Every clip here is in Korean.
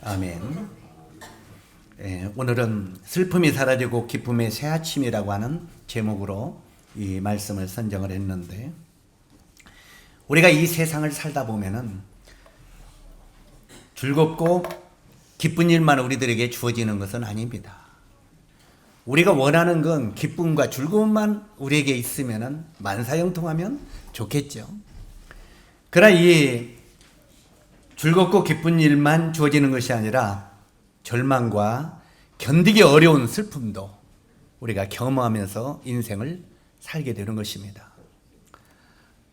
아멘. 오늘은 슬픔이 사라지고 기쁨의 새 아침이라고 하는 제목으로 이 말씀을 선정을 했는데, 우리가 이 세상을 살다 보면은 즐겁고 기쁜 일만 우리들에게 주어지는 것은 아닙니다. 우리가 원하는 건 기쁨과 즐거움만 우리에게 있으면은 만사형통하면 좋겠죠. 그러나 이 즐겁고 기쁜 일만 주어지는 것이 아니라 절망과 견디기 어려운 슬픔도 우리가 경험하면서 인생을 살게 되는 것입니다.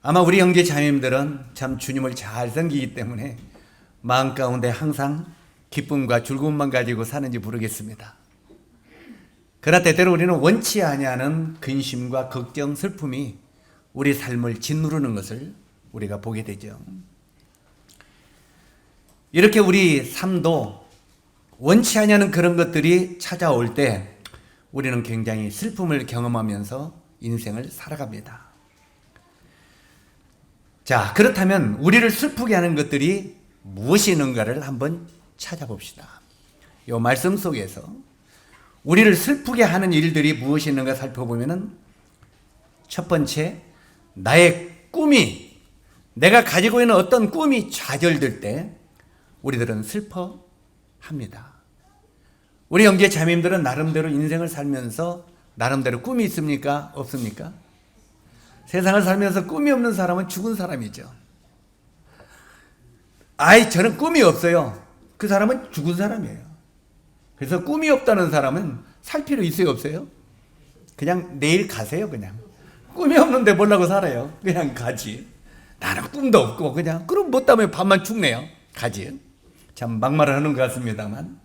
아마 우리 형제 자매님들은 참 주님을 잘 섬기기 때문에 마음 가운데 항상 기쁨과 즐거움만 가지고 사는지 모르겠습니다. 그러나 때때로 우리는 원치 아니하는 근심과 걱정, 슬픔이 우리 삶을 짓누르는 것을 우리가 보게 되죠. 이렇게 우리 삶도 원치 아니하는 그런 것들이 찾아올 때 우리는 굉장히 슬픔을 경험하면서 인생을 살아갑니다. 자, 그렇다면 우리를 슬프게 하는 것들이 무엇이 있는가를 한번 찾아봅시다. 이 말씀 속에서 우리를 슬프게 하는 일들이 무엇이 있는가 살펴보면은, 첫 번째, 나의 꿈이, 내가 가지고 있는 어떤 꿈이 좌절될 때 우리들은 슬퍼합니다. 우리 형제 자매님들은 나름대로 인생을 살면서 나름대로 꿈이 있습니까? 없습니까? 세상을 살면서 꿈이 없는 사람은 죽은 사람이죠. 저는 꿈이 없어요. 그 사람은 죽은 사람이에요. 그래서 꿈이 없다는 사람은 살 필요 있어요, 없어요? 그냥 내일 가세요, 그냥. 꿈이 없는데 뭐라고 살아요? 그냥 가지. 나는 꿈도 없고 그냥. 그럼 뭐 때문에 밤만 죽네요. 가지. 참 막말을 하는 것 같습니다만,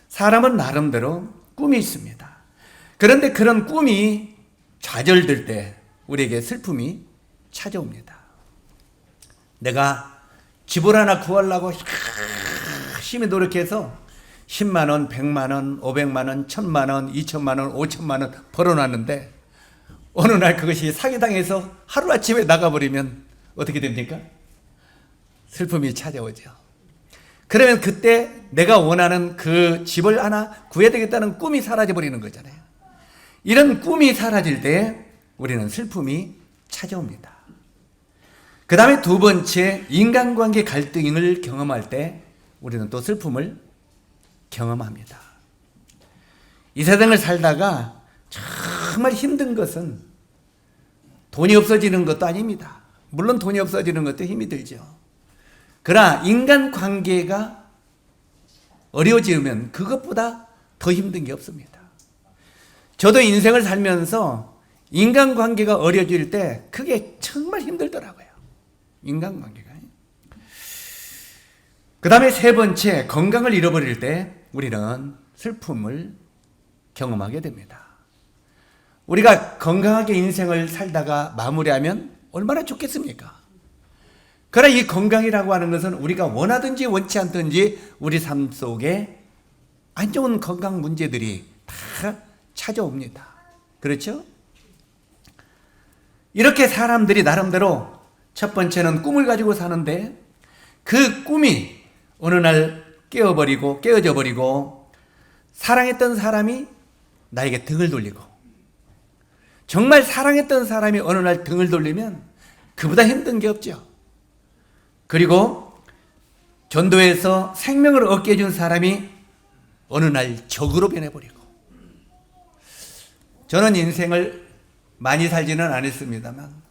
사람은 나름대로 꿈이 있습니다. 그런데 그런 꿈이 좌절될 때 우리에게 슬픔이 찾아옵니다. 내가 집을 하나 구하려고 열심히 노력해서 10만 원, 100만 원, 500만 원, 1000만 원, 2000만 원, 5000만 원 벌어놨는데 어느 날 그것이 사기당해서 하루아침에 나가버리면 어떻게 됩니까? 슬픔이 찾아오죠. 그러면 그때 내가 원하는 그 집을 하나 구해야 되겠다는 꿈이 사라져버리는 거잖아요. 이런 꿈이 사라질 때 우리는 슬픔이 찾아옵니다. 그 다음에 두 번째, 인간관계 갈등을 경험할 때 우리는 또 슬픔을 경험합니다. 이 세상을 살다가 정말 힘든 것은 돈이 없어지는 것도 아닙니다. 물론 돈이 없어지는 것도 힘이 들죠. 그러나 인간관계가 어려워지면 그것보다 더 힘든 게 없습니다. 저도 인생을 살면서 인간관계가 어려워질 때 그게 정말 힘들더라고요. 인간관계가. 그 다음에 세 번째, 건강을 잃어버릴 때 우리는 슬픔을 경험하게 됩니다. 우리가 건강하게 인생을 살다가 마무리하면 얼마나 좋겠습니까? 그러나 이 건강이라고 하는 것은 우리가 원하든지 원치 않든지 우리 삶 속에 안 좋은 건강 문제들이 다 찾아옵니다. 그렇죠? 이렇게 사람들이 나름대로 첫 번째는 꿈을 가지고 사는데 그 꿈이 어느 날 깨어져 버리고 사랑했던 사람이 나에게 등을 돌리고, 정말 사랑했던 사람이 어느 날 등을 돌리면 그보다 힘든 게 없죠. 그리고 전도에서 생명을 얻게 해준 사람이 어느 날 적으로 변해버리고, 저는 인생을 많이 살지는 않았습니다만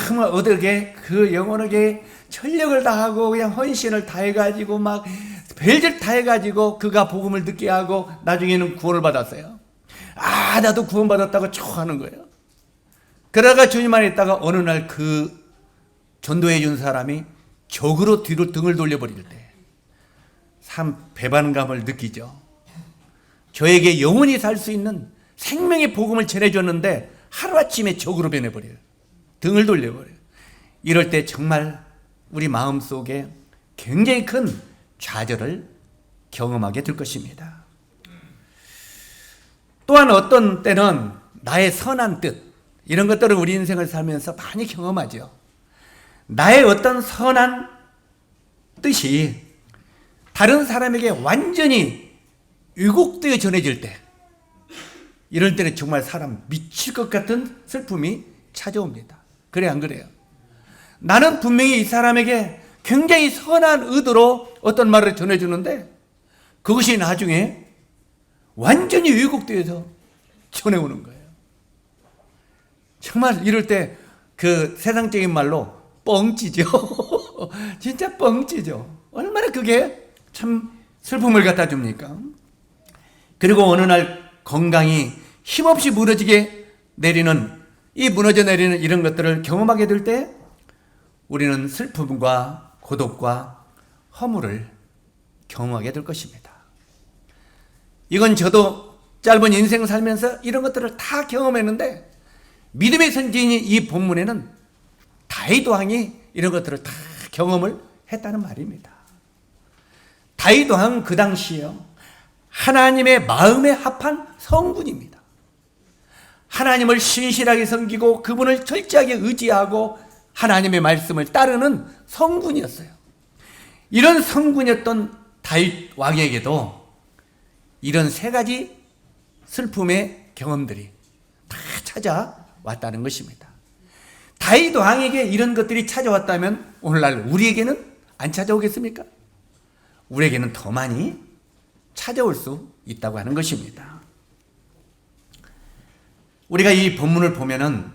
정말 어떻게 그 영혼에게 전력을 다하고 그냥 헌신을 다해가지고 막 별짓 다해가지고 그가 복음을 듣게 하고 나중에는 구원을 받았어요. 나도 구원받았다고 촉하는 거예요. 그러다가 주님 안에 있다가 어느 날 그 전도해 준 사람이 적으로 뒤로 등을 돌려버릴 때 참 배반감을 느끼죠. 저에게 영원히 살 수 있는 생명의 복음을 전해줬는데 하루아침에 적으로 변해버려요. 등을 돌려버려요. 이럴 때 정말 우리 마음속에 굉장히 큰 좌절을 경험하게 될 것입니다. 또한 어떤 때는 나의 선한 뜻, 이런 것들을 우리 인생을 살면서 많이 경험하죠. 나의 어떤 선한 뜻이 다른 사람에게 완전히 왜곡되어 전해질 때, 이럴 때는 정말 사람 미칠 것 같은 슬픔이 찾아옵니다. 그래 안 그래요? 나는 분명히 이 사람에게 굉장히 선한 의도로 어떤 말을 전해주는데 그것이 나중에 완전히 왜곡되어서 전해오는 거예요. 정말 이럴 때 그 세상적인 말로 뻥치죠. 진짜 뻥치죠. 얼마나 그게 참 슬픔을 갖다 줍니까? 그리고 어느 날 건강이 힘없이 무너지게 내리는, 이 무너져 내리는 이런 것들을 경험하게 될 때 우리는 슬픔과 고독과 허물을 경험하게 될 것입니다. 이건 저도 짧은 인생 살면서 이런 것들을 다 경험했는데, 믿음의 선지인이 이 본문에는 다윗 왕이 이런 것들을 다 경험을 했다는 말입니다. 다윗 왕은 그 당시에요, 하나님의 마음에 합한 성군입니다. 하나님을 신실하게 섬기고 그분을 철저하게 의지하고 하나님의 말씀을 따르는 성군이었어요. 이런 성군이었던 다윗 왕에게도 이런 세 가지 슬픔의 경험들이 다 찾아왔다는 것입니다. 다윗 왕에게 이런 것들이 찾아왔다면 오늘날 우리에게는 안 찾아오겠습니까? 우리에게는 더 많이 찾아올 수 있다고 하는 것입니다. 우리가 이 본문을 보면은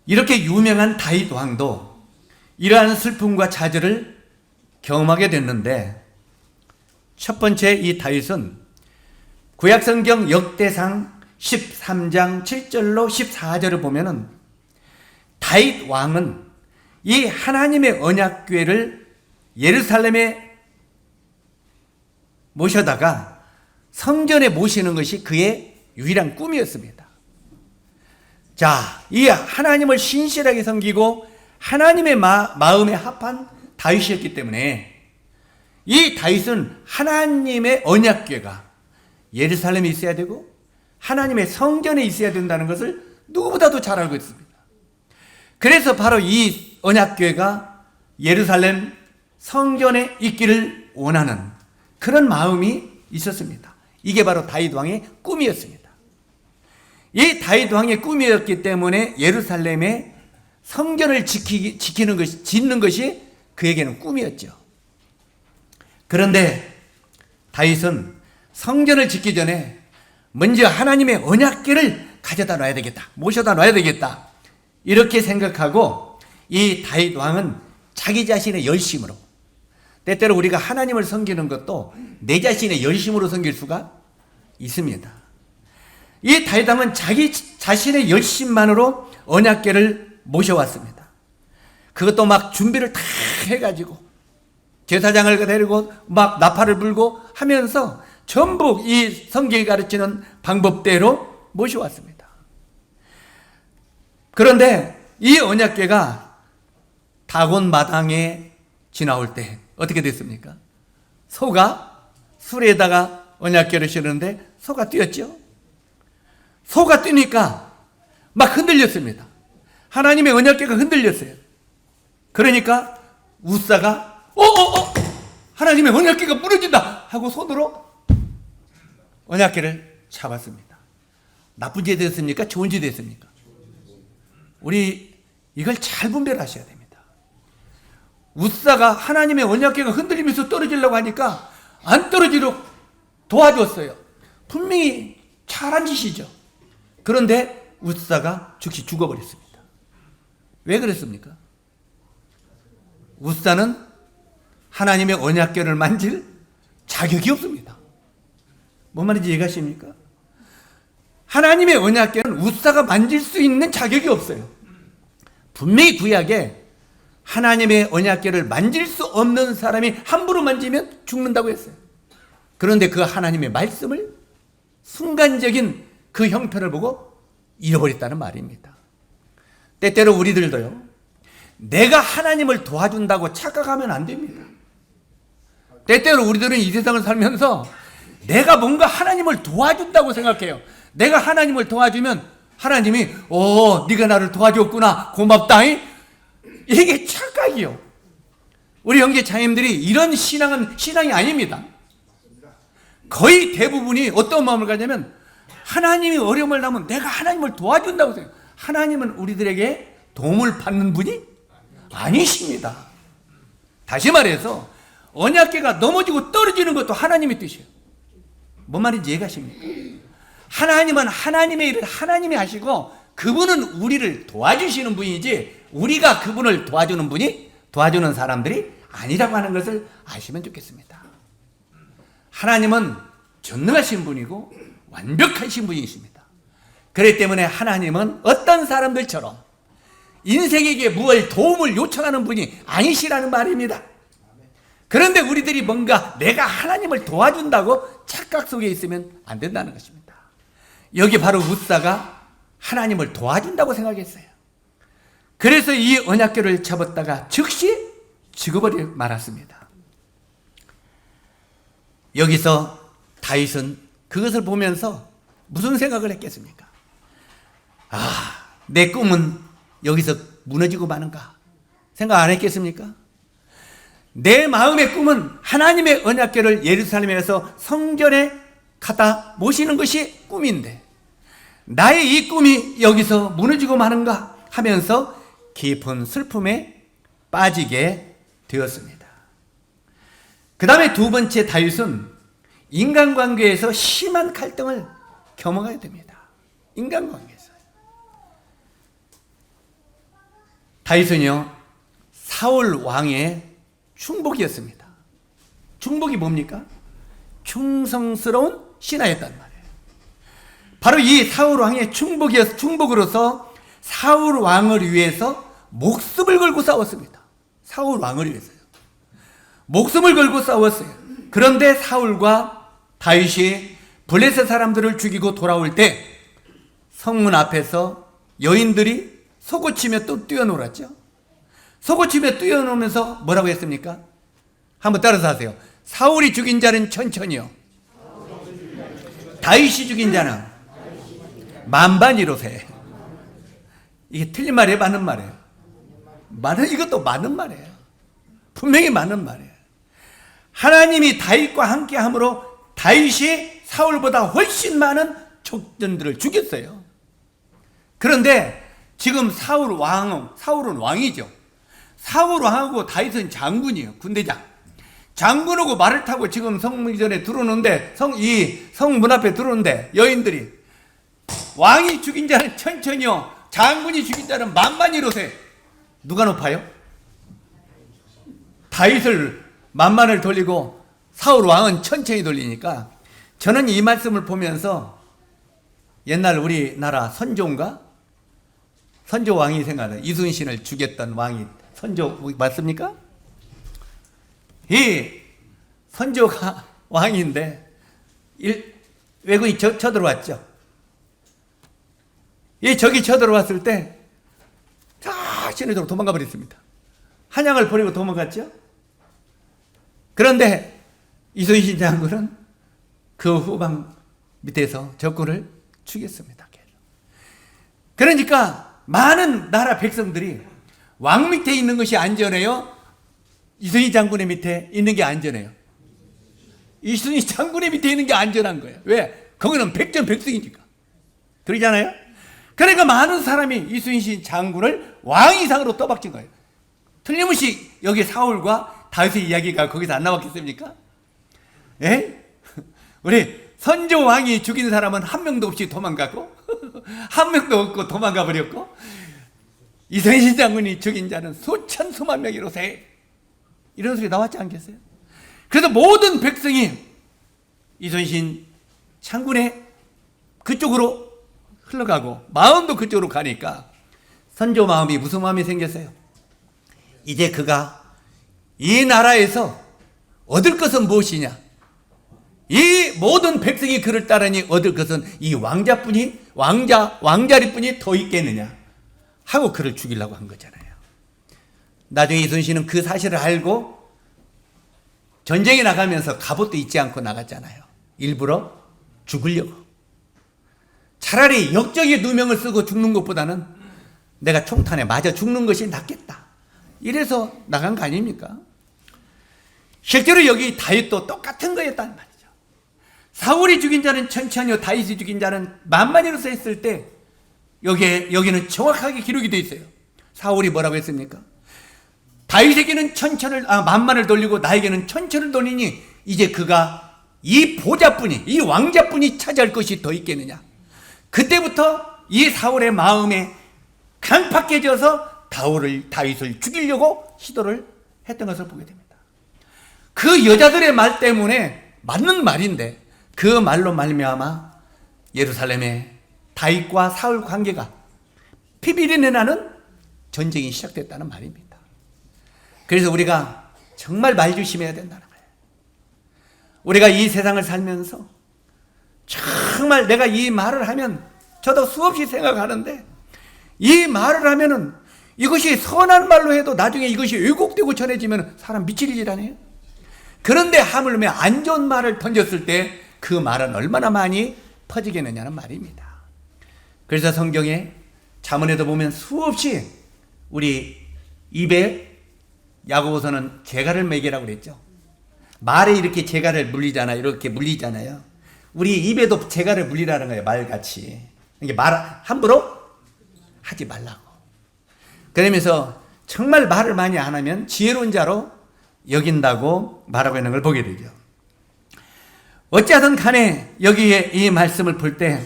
이렇게 유명한 다윗 왕도 이러한 슬픔과 좌절을 경험하게 됐는데, 첫 번째 이 다윗은 구약성경 역대상 13장 7절로 14절을 보면은 다윗 왕은 이 하나님의 언약궤를 예루살렘에 모셔다가 성전에 모시는 것이 그의 유일한 꿈이었습니다. 자, 이 하나님을 신실하게 섬기고 하나님의 마음에 합한 다윗이었기 때문에 이 다윗은 하나님의 언약궤가 예루살렘에 있어야 되고 하나님의 성전에 있어야 된다는 것을 누구보다도 잘 알고 있습니다. 그래서 바로 이 언약궤가 예루살렘 성전에 있기를 원하는 그런 마음이 있었습니다. 이게 바로 다윗 왕의 꿈이었습니다. 이 다윗 왕의 꿈이었기 때문에 예루살렘의 성전을 짓는 것이 그에게는 꿈이었죠. 그런데 다윗은 성전을 짓기 전에 먼저 하나님의 언약궤를 가져다 놔야 되겠다, 모셔다 놔야 되겠다, 이렇게 생각하고 이 다윗 왕은 자기 자신의 열심으로, 때때로 우리가 하나님을 섬기는 것도 내 자신의 열심으로 섬길 수가 있습니다. 이 다윗 왕은 자기 자신의 열심만으로 언약궤를 모셔왔습니다. 그것도 막 준비를 다 해가지고 제사장을 데리고 막 나팔을 불고 하면서 전부 이 성경이 가르치는 방법대로 모셔왔습니다. 그런데 이 언약궤가 다곤 마당에 지나올 때 어떻게 됐습니까? 소가 수레에다가 언약궤를 실었는데 소가 뛰었죠. 소가 뛰니까 막 흔들렸습니다. 하나님의 언약궤가 흔들렸어요. 그러니까 우사가 하나님의 언약궤가 무너진다 하고 손으로 언약궤를 잡았습니다. 나쁜 짓 됐습니까? 좋은 짓 됐습니까? 우리 이걸 잘 분별하셔야 됩니다. 우사가 하나님의 언약궤가 흔들리면서 떨어지려고 하니까 안 떨어지도록 도와줬어요. 분명히 잘한 짓이죠. 그런데 우사가 즉시 죽어버렸습니다. 왜 그랬습니까? 우사는 하나님의 언약궤를 만질 자격이 없습니다. 뭔 말인지 이해가십니까? 하나님의 언약궤는 우사가 만질 수 있는 자격이 없어요. 분명히 구약에 하나님의 언약궤를 만질 수 없는 사람이 함부로 만지면 죽는다고 했어요. 그런데 그 하나님의 말씀을 순간적인 그 형편을 보고 잃어버렸다는 말입니다. 때때로 우리들도요, 내가 하나님을 도와준다고 착각하면 안 됩니다. 때때로 우리들은 이 세상을 살면서 내가 뭔가 하나님을 도와준다고 생각해요. 내가 하나님을 도와주면 하나님이 네가 나를 도와줬구나, 고맙다, 이게 착각이요. 우리 형제 자매님들이 이런 신앙은 신앙이 아닙니다. 거의 대부분이 어떤 마음을 가냐면 하나님이 어려움을 당하면 내가 하나님을 도와준다고 생각해요. 하나님은 우리들에게 도움을 받는 분이 아니십니다. 다시 말해서 언약궤가 넘어지고 떨어지는 것도 하나님의 뜻이에요. 뭔 말인지 이해가십니까? 하나님은 하나님의 일을 하나님이 하시고 그분은 우리를 도와주시는 분이지 우리가 그분을 도와주는 사람들이 아니라고 하는 것을 아시면 좋겠습니다. 하나님은 전능하신 분이고 완벽하신 분이십니다. 그렇기 때문에 하나님은 어떤 사람들처럼 인생에게 무얼 도움을 요청하는 분이 아니시라는 말입니다. 그런데 우리들이 뭔가 내가 하나님을 도와준다고 착각 속에 있으면 안 된다는 것입니다. 여기 바로 룻사가 하나님을 도와준다고 생각했어요. 그래서 이 언약궤를 접었다가 즉시 죽어버려 말았습니다. 여기서 다윗은 그것을 보면서 무슨 생각을 했겠습니까? 내 꿈은 여기서 무너지고 마는가 생각 안 했겠습니까? 내 마음의 꿈은 하나님의 언약궤를 예루살렘에서 성전에 갖다 모시는 것이 꿈인데 나의 이 꿈이 여기서 무너지고 마는가 하면서 깊은 슬픔에 빠지게 되었습니다. 그 다음에 두 번째 다윗은 인간관계에서 심한 갈등을 경험하게 됩니다. 인간관계에서. 다윗은요, 사울 왕의 충복이었습니다. 충복이 뭡니까? 충성스러운 신하였단 말이에요. 바로 이 사울 왕의 충복으로서 사울 왕을 위해서 목숨을 걸고 싸웠습니다. 사울 왕을 위해서요. 목숨을 걸고 싸웠어요. 그런데 사울과 다윗이 블레셋 사람들을 죽이고 돌아올 때 성문 앞에서 여인들이 속옷치며 또 뛰어놀았죠. 속옷치며 뛰어놀면서 뭐라고 했습니까? 한번 따라서 하세요. 사울이 죽인 자는 천천히요, 다윗이 죽인 자는 만반이로세. 이게 틀린 말이에요, 맞는 말이에요? 이것도 맞는 말이에요. 분명히 맞는 말이에요. 하나님이 다윗과 함께 함으로 다윗이 사울보다 훨씬 많은 족전들을 죽였어요. 그런데 지금 사울은 왕이죠. 사울 왕하고 다윗은 장군이에요. 군대장. 장군하고 말을 타고 지금 성문전에 들어오는데 성문 앞에 들어오는데 여인들이 왕이 죽인 자는 천천히요, 장군이 죽인 자는 만만히로세. 누가 높아요? 다윗을 만만을 돌리고 사울 왕은 천천히 돌리니까 저는 이 말씀을 보면서 옛날 우리나라 선조인가? 선조 왕이 생각나요. 이순신을 죽였던 왕이 선조 맞습니까? 이 선조가 왕인데 왜군이 쳐들어왔죠. 적이 쳐들어왔을 때 다 시내적으로 도망가 버렸습니다. 한양을 버리고 도망갔죠. 그런데 이순신 장군은 그 후방 밑에서 적군을 죽였습니다. 그러니까 많은 나라 백성들이 왕 밑에 있는 것이 안전해요? 이순신 장군의 밑에 있는 게 안전해요? 이순신 장군의 밑에 있는 게 안전한 거예요. 왜? 거기는 백전백승이니까. 그러잖아요? 그러니까 많은 사람이 이순신 장군을 왕 이상으로 떠박진 거예요. 틀림없이 여기 사울과 다윗의 이야기가 거기서 안 나왔겠습니까? 예? 우리 선조 왕이 죽인 사람은 한 명도 없이 도망가고 한 명도 없고 도망가 버렸고 이순신 장군이 죽인 자는 수천 수만 명이로세. 이런 소리 나왔지 않겠어요? 그래서 모든 백성이 이순신 장군의 그쪽으로 흘러가고 마음도 그쪽으로 가니까 선조 마음이 무슨 마음이 생겼어요? 이제 그가 이 나라에서 얻을 것은 무엇이냐? 이 모든 백성이 그를 따르니 얻을 것은 이 왕자리뿐이 더 있겠느냐 하고 그를 죽이려고 한 거잖아요. 나중에 이순신은 그 사실을 알고 전쟁에 나가면서 갑옷도 잊지 않고 나갔잖아요. 일부러 죽으려고. 차라리 역적의 누명을 쓰고 죽는 것보다는 내가 총탄에 맞아 죽는 것이 낫겠다. 이래서 나간 거 아닙니까? 실제로 여기 다윗도 똑같은 거였단 말이죠. 사울이 죽인 자는 천천히요, 다윗이 죽인 자는 만만이로서 했을 때 여기는 정확하게 기록이 되어 있어요. 사울이 뭐라고 했습니까? 다윗에게는 만만을 돌리고 나에게는 천천을 돌리니 이제 그가 이 보좌뿐이, 이 왕자뿐이 차지할 것이 더 있겠느냐. 그때부터 이 사울의 마음에 강팍해져서 다윗을 죽이려고 시도를 했던 것을 보게 됩니다. 그 여자들의 말 때문에 맞는 말인데 그 말로 말미암아 예루살렘의 다윗과 사울 관계가 피비린내 나는 전쟁이 시작됐다는 말입니다. 그래서 우리가 정말 말 조심해야 된다는 거예요. 우리가 이 세상을 살면서 정말 내가 이 말을 하면 저도 수없이 생각하는데 이 말을 하면은 이것이 선한 말로 해도 나중에 이것이 왜곡되고 전해지면 사람 미칠 일 아니에요? 그런데 하물며 안 좋은 말을 던졌을 때 그 말은 얼마나 많이 퍼지겠느냐는 말입니다. 그래서 성경에 잠언에도 보면 수없이 우리 입에 야고보서는 재갈을 매기라고 그랬죠. 말에 이렇게 재갈을 물리잖아요. 이렇게 물리잖아요. 우리 입에도 재갈을 물리라는 거예요. 말같이. 이게 말 함부로 하지 말라고. 그러면서 정말 말을 많이 안 하면 지혜로운 자로 여긴다고 말하고 있는 걸 보게 되죠. 어찌하든 간에 여기에 이 말씀을 볼 때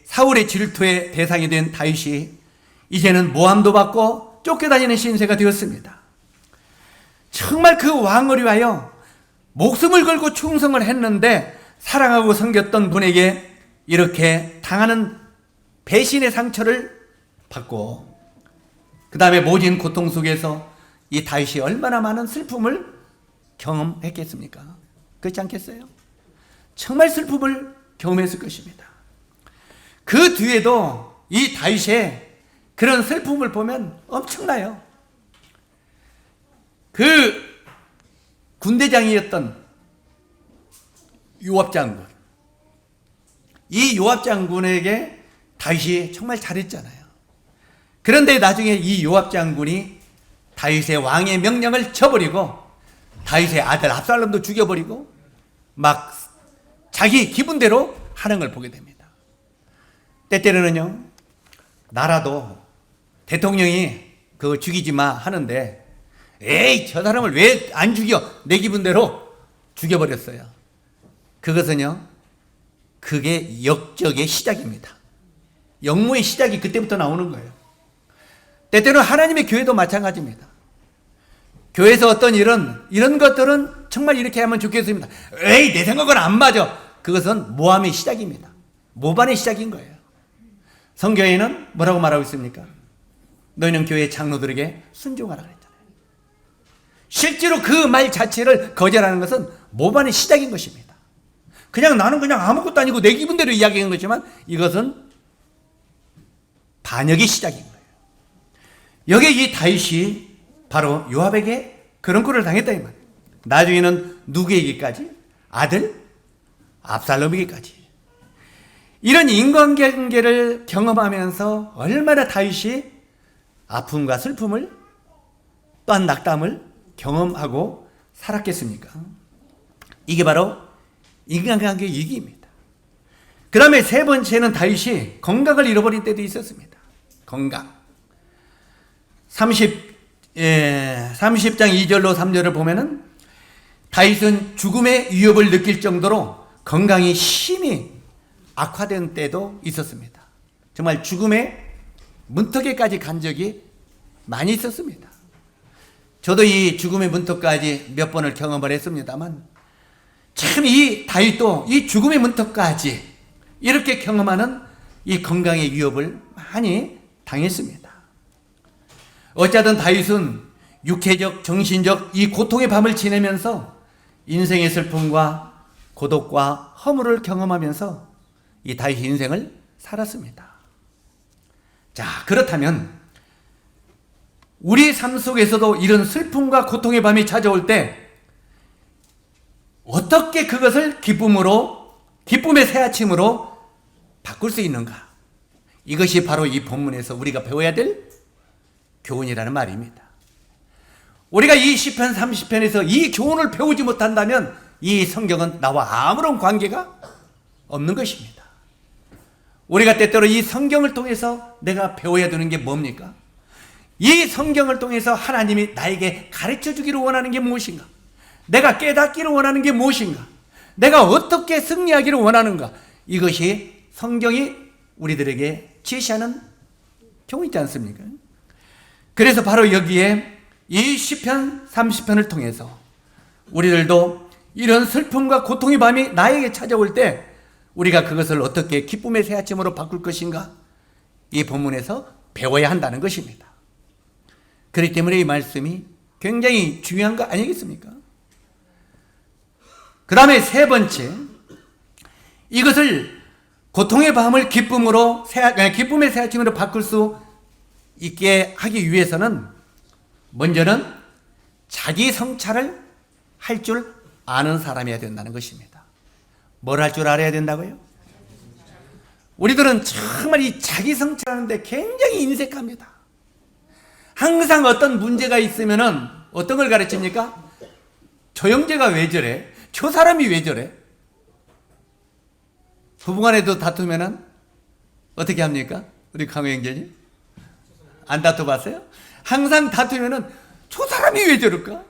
사울의 질투의 대상이 된 다윗이 이제는 모함도 받고 쫓겨다니는 신세가 되었습니다. 정말 그 왕을 위하여 목숨을 걸고 충성을 했는데 사랑하고 섬겼던 분에게 이렇게 당하는 배신의 상처를 받고 그 다음에 모진 고통 속에서 이 다윗이 얼마나 많은 슬픔을 경험했겠습니까? 그렇지 않겠어요? 정말 슬픔을 경험했을 것입니다. 그 뒤에도 이 다윗의 그런 슬픔을 보면 엄청나요. 그 군대장이었던 요압 장군, 이 요압 장군에게 다윗이 정말 잘했잖아요. 그런데 나중에 이 요압 장군이 다윗의 왕의 명령을 저버리고 다윗의 아들 압살롬도 죽여버리고 막 자기 기분대로 하는 걸 보게 됩니다. 때때로는요, 나라도 대통령이 그거 죽이지 마 하는데 에이 저 사람을 왜 안 죽여, 내 기분대로 죽여버렸어요. 그것은요, 그게 역적의 시작입니다. 역모의 시작이 그때부터 나오는 거예요. 때때로 하나님의 교회도 마찬가지입니다. 교회에서 어떤 이런 것들은 정말 이렇게 하면 좋겠습니다. 에이 내 생각은 안 맞아. 그것은 모함의 시작입니다. 모반의 시작인 거예요. 성경에는 뭐라고 말하고 있습니까? 너희는 교회 장로들에게 순종하라 그랬잖아요. 실제로 그 말 자체를 거절하는 것은 모반의 시작인 것입니다. 나는 그냥 아무것도 아니고 내 기분대로 이야기한 거지만 이것은 반역의 시작인 거예요. 여기에 이 다윗이 바로 요압에게 그런 꼴을 당했다 이 말이에요. 나중에는 누구에게까지? 아들 압살롬에게까지. 이런 인간관계를 경험하면서 얼마나 다윗이 아픔과 슬픔을 또한 낙담을 경험하고 살았겠습니까? 이게 바로 인간관계의 위기입니다. 그 다음에 세 번째는 다윗이 건강을 잃어버린 때도 있었습니다. 건강. 30장 2절로 3절을 보면은 다윗은 죽음의 위협을 느낄 정도로 건강이 심히 악화된 때도 있었습니다. 정말 죽음의 문턱에까지 간 적이 많이 있었습니다. 저도 이 죽음의 문턱까지 몇 번을 경험을 했습니다만 참 이 다윗도 이 죽음의 문턱까지 이렇게 경험하는 이 건강의 위협을 많이 당했습니다. 어쩌든 다윗은 육체적, 정신적 이 고통의 밤을 지내면서 인생의 슬픔과 고독과 허물을 경험하면서 이 다윗의 인생을 살았습니다. 자, 그렇다면 우리 삶 속에서도 이런 슬픔과 고통의 밤이 찾아올 때 어떻게 그것을 기쁨의 새아침으로 바꿀 수 있는가? 이것이 바로 이 본문에서 우리가 배워야 될 교훈이라는 말입니다. 우리가 이 시편 30편에서 이 교훈을 배우지 못한다면 이 성경은 나와 아무런 관계가 없는 것입니다. 우리가 때때로 이 성경을 통해서 내가 배워야 되는 게 뭡니까? 이 성경을 통해서 하나님이 나에게 가르쳐 주기를 원하는 게 무엇인가? 내가 깨닫기를 원하는 게 무엇인가? 내가 어떻게 승리하기를 원하는가? 이것이 성경이 우리들에게 제시하는 교훈이지 않습니까? 그래서 바로 여기에 이 시편 30편을 통해서 우리들도 이런 슬픔과 고통의 밤이 나에게 찾아올 때 우리가 그것을 어떻게 기쁨의 새아침으로 바꿀 것인가? 이 본문에서 배워야 한다는 것입니다. 그렇기 때문에 이 말씀이 굉장히 중요한 거 아니겠습니까? 그 다음에 세 번째, 이것을 고통의 밤을 기쁨의 새아침으로 바꿀 수 있게 하기 위해서는 먼저는 자기 성찰을 할 줄 아는 사람이어야 된다는 것입니다. 뭘 할 줄 알아야 된다고요? 우리들은 정말 이 자기 성찰하는데 굉장히 인색합니다. 항상 어떤 문제가 있으면은 어떤 걸 가르칩니까? 저 형제가 왜 저래? 저 사람이 왜 저래? 부부간에도 다투면은 어떻게 합니까? 우리 강호 형제님? 안 다투봤어요? 항상 다투면은 저 사람이 왜 저럴까?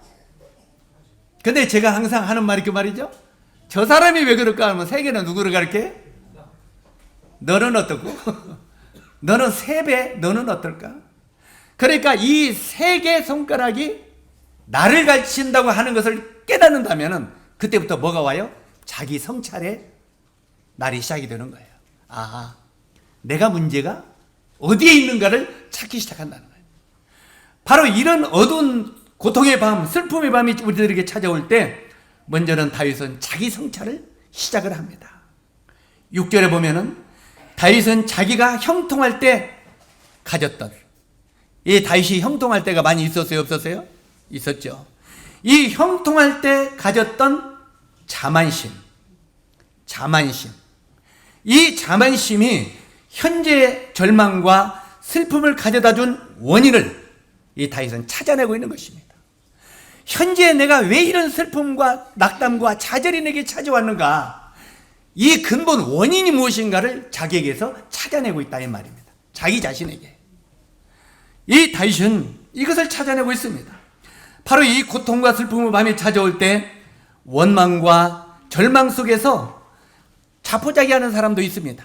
근데 제가 항상 하는 말이 그 말이죠. 저 사람이 왜 그럴까 하면 세계는 누구를 가르쳐? 너는 어떻고? 너는 세 배, 너는 어떨까? 그러니까 이 세 개 손가락이 나를 가르친다고 하는 것을 깨닫는다면 그때부터 뭐가 와요? 자기 성찰의 날이 시작이 되는 거예요. 아, 내가 문제가 어디에 있는가를 찾기 시작한다는 거예요. 바로 이런 어두운 고통의 밤, 슬픔의 밤이 우리들에게 찾아올 때 먼저는 다윗은 자기 성찰을 시작을 합니다. 6절에 보면은 다윗은 자기가 형통할 때 가졌던, 이 다윗이 형통할 때가 많이 있었어요, 없었어요? 있었죠. 이 형통할 때 가졌던 자만심. 이 자만심이 현재의 절망과 슬픔을 가져다 준 원인을 이 다윗은 찾아내고 있는 것입니다. 현재 내가 왜 이런 슬픔과 낙담과 좌절이 내게 찾아왔는가? 이 근본 원인이 무엇인가를 자기에게서 찾아내고 있다 이 말입니다. 자기 자신에게. 이 다윗은 이것을 찾아내고 있습니다. 바로 이 고통과 슬픔의 밤이 찾아올 때 원망과 절망 속에서 자포자기하는 사람도 있습니다.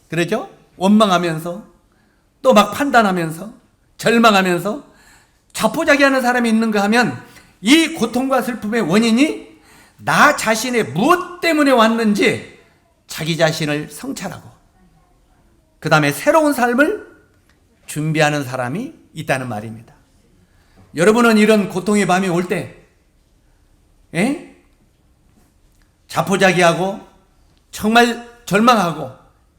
그렇죠? 원망하면서 또 막 판단하면서 절망하면서 자포자기하는 사람이 있는가 하면 이 고통과 슬픔의 원인이 나 자신의 무엇 때문에 왔는지 자기 자신을 성찰하고 그 다음에 새로운 삶을 준비하는 사람이 있다는 말입니다. 여러분은 이런 고통의 밤이 올 때 자포자기하고 정말 절망하고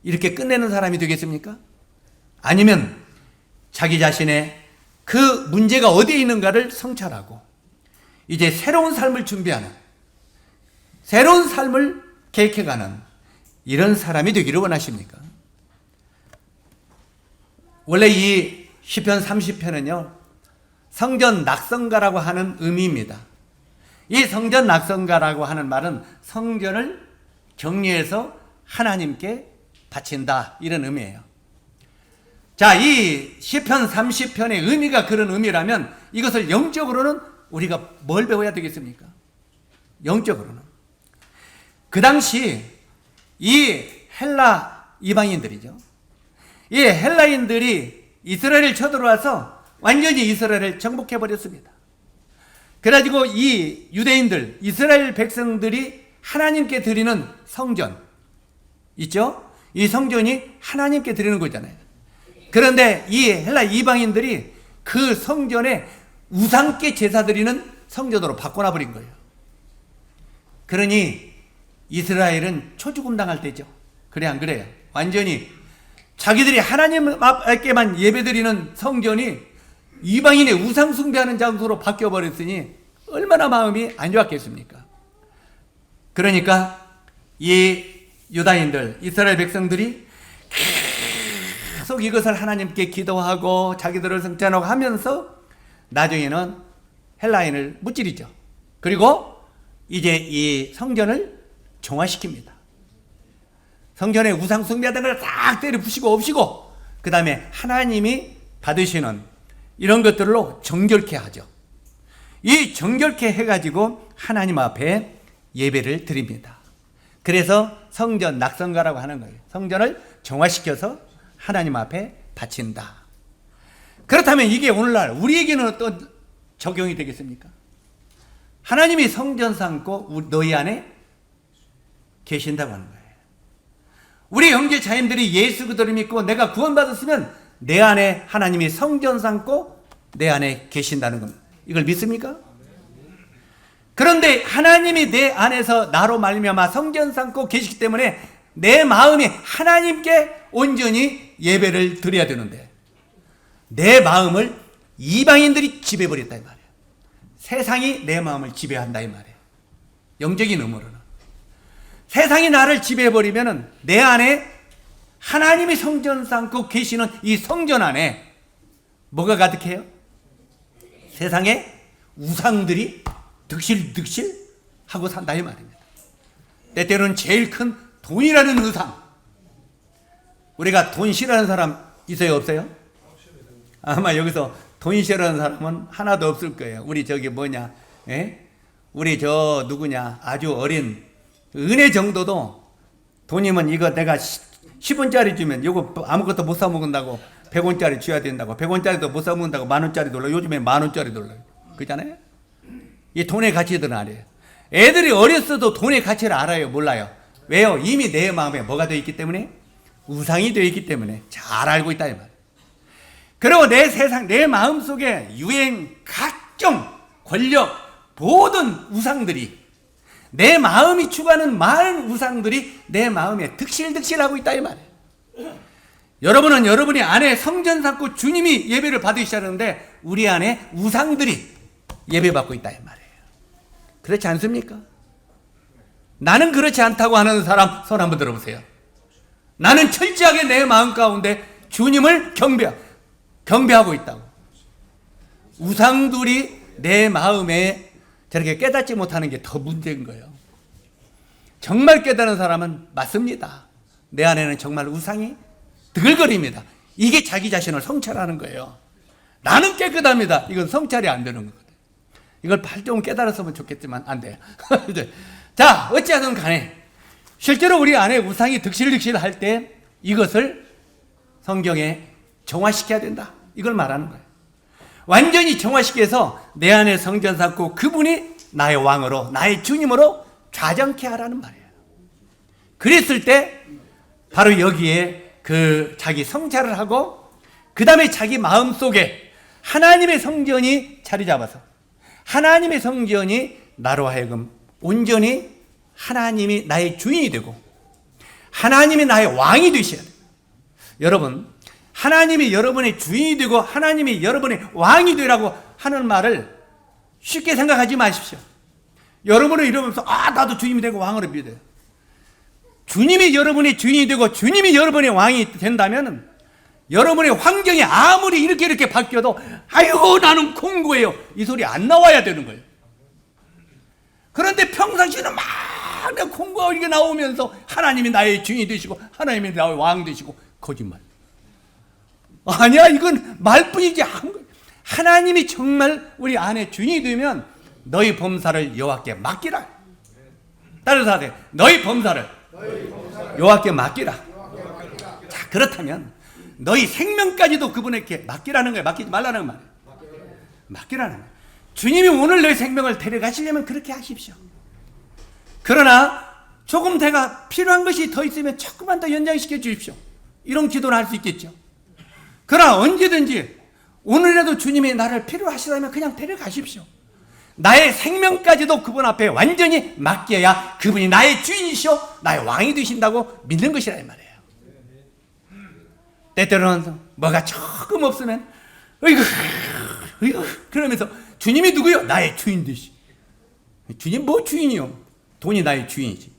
이렇게 끝내는 사람이 되겠습니까? 아니면 자기 자신의 그 문제가 어디에 있는가를 성찰하고 이제 새로운 삶을 준비하는, 새로운 삶을 계획해가는 이런 사람이 되기를 원하십니까? 원래 이 시편 30편은요 성전 낙성가라고 하는 의미입니다. 이 성전 낙성가라고 하는 말은 성전을 정리해서 하나님께 바친다 이런 의미예요. 자, 이 시편 30편의 의미가 그런 의미라면 이것을 영적으로는 우리가 뭘 배워야 되겠습니까? 영적으로는 그 당시 이 헬라 이방인들이죠. 이 헬라인들이 이스라엘을 쳐들어와서 완전히 이스라엘을 정복해 버렸습니다. 그래가지고 이 유대인들, 이스라엘 백성들이 하나님께 드리는 성전 있죠? 이 성전이 하나님께 드리는 거잖아요. 그런데 이 헬라 이방인들이 그 성전에 우상께 제사 드리는 성전으로 바꿔놔 버린 거예요. 그러니 이스라엘은 초죽음 당할 때죠. 그래 안 그래요? 완전히 자기들이 하나님 앞에만 예배드리는 성전이 이방인의 우상 숭배하는 장소로 바뀌어 버렸으니 얼마나 마음이 안 좋았겠습니까? 그러니까 이 유다인들, 이스라엘 백성들이 계속 이것을 하나님께 기도하고 자기들을 성찬하고 하면서 나중에는 헬라인을 무찌르죠. 그리고 이제 이 성전을 정화시킵니다. 성전에 우상 숭배하던 걸 딱 때려 부시고 없이고, 그 다음에 하나님이 받으시는 이런 것들로 정결케 하죠. 이 정결케 해가지고 하나님 앞에 예배를 드립니다. 그래서 성전 낙성가라고 하는 거예요. 성전을 정화시켜서 하나님 앞에 바친다. 그렇다면 이게 오늘날 우리에게는 어떤 적용이 되겠습니까? 하나님이 성전 삼고 너희 안에 계신다고 하는 거예요. 우리 형제 자매들이 예수 그리스도를 믿고 내가 구원받았으면 내 안에 하나님이 성전 삼고 내 안에 계신다는 겁니다. 이걸 믿습니까? 그런데 하나님이 내 안에서 나로 말미암아 성전 삼고 계시기 때문에 내 마음이 하나님께 온전히 예배를 드려야 되는데, 내 마음을 이방인들이 지배해버렸다 이 말이에요. 세상이 내 마음을 지배한다 이 말이에요. 영적인 의무로는 세상이 나를 지배해버리면 내 안에 하나님이 성전 삼고 계시는 이 성전 안에 뭐가 가득해요? 세상에 우상들이 득실득실 하고 산다 이 말입니다. 때때로는 제일 큰 돈이라는 우상. 우리가 돈 싫어하는 사람 있어요 없어요? 아마 여기서 돈 싫어하는 사람은 하나도 없을 거예요. 우리 저기 뭐냐, 예? 우리 저 누구냐, 아주 어린 은혜 정도도 돈이면 이거 내가 10원짜리 주면 이거 아무것도 못 사 먹는다고 100원짜리 줘야 된다고, 100원짜리도 못 사 먹는다고 만원짜리 돌려. 요즘에 만원짜리 돌려. 그잖아요? 이 돈의 가치들은 알아요. 애들이 어렸어도 돈의 가치를 알아요 몰라요? 왜요? 이미 내 마음에 뭐가 되어 있기 때문에? 우상이 되어 있기 때문에 잘 알고 있다 이 말. 그리고 내 세상, 내 마음속에 유행, 각종 권력, 모든 우상들이, 내 마음이 추구하는 많은 우상들이 내 마음에 득실득실하고 있다 이 말이에요. 여러분은 여러분이 안에 성전 삼고 주님이 예배를 받으시는데 우리 안에 우상들이 예배받고 있다 이 말이에요. 그렇지 않습니까? 나는 그렇지 않다고 하는 사람 손 한번 들어보세요. 나는 철저하게 내 마음 가운데 주님을 경배하고 있다고. 우상들이 내 마음에 저렇게 깨닫지 못하는 게 더 문제인 거예요. 정말 깨달은 사람은 맞습니다. 내 안에는 정말 우상이 드글거립니다. 이게 자기 자신을 성찰하는 거예요. 나는 깨끗합니다. 이건 성찰이 안 되는 거거든요. 이걸 발좀 깨달았으면 좋겠지만 안 돼요. 자, 어찌하든 간에 실제로 우리 안에 우상이 득실득실 할 때 이것을 성경에 정화시켜야 된다. 이걸 말하는 거예요. 완전히 정화시켜서 내 안에 성전 삼고 그분이 나의 왕으로, 나의 주님으로 좌정케 하라는 말이에요. 그랬을 때 바로 여기에 그 자기 성찰을 하고 그 다음에 자기 마음속에 하나님의 성전이 자리 잡아서 하나님의 성전이 나로 하여금 온전히 하나님이 나의 주인이 되고 하나님이 나의 왕이 되셔야 돼요. 여러분, 하나님이 여러분의 주인이 되고 하나님이 여러분의 왕이 되라고 하는 말을 쉽게 생각하지 마십시오. 여러분을 이러면서 나도 주님이 되고 왕으로 믿어요. 주님이 여러분의 주인이 되고 주님이 여러분의 왕이 된다면 여러분의 환경이 아무리 이렇게 바뀌어도 아이고 나는 공고해요 이 소리 안 나와야 되는 거예요. 그런데 평상시에는 막 공고하고 이게 나오면서 하나님이 나의 주인이 되시고 하나님이 나의 왕 되시고, 거짓말. 아니야, 이건 말뿐이지. 하나님이 정말 우리 안에 주인이 되면 너희 범사를 여호와께 맡기라. 따라서 하세요. 너희 범사를 여호와께 맡기라. 자, 그렇다면 너희 생명까지도 그분에게 맡기라는 거예요. 맡기지 말라는 말이에요. 맡기라는 거예요. 주님이 오늘 내 생명을 데려가시려면 그렇게 하십시오. 그러나 조금 내가 필요한 것이 더 있으면 조금만 더 연장시켜 주십시오. 이런 기도를 할 수 있겠죠. 그러나 언제든지 오늘이라도 주님이 나를 필요하시다면 그냥 데려가십시오. 나의 생명까지도 그분 앞에 완전히 맡겨야 그분이 나의 주인이시오 나의 왕이 되신다고 믿는 것이라 이 말이에요. 때때로는 뭐가 조금 없으면 어이구 그러면서 주님이 누구요? 나의 주인 되시. 주님 뭐 주인이요? 돈이 나의 주인이지.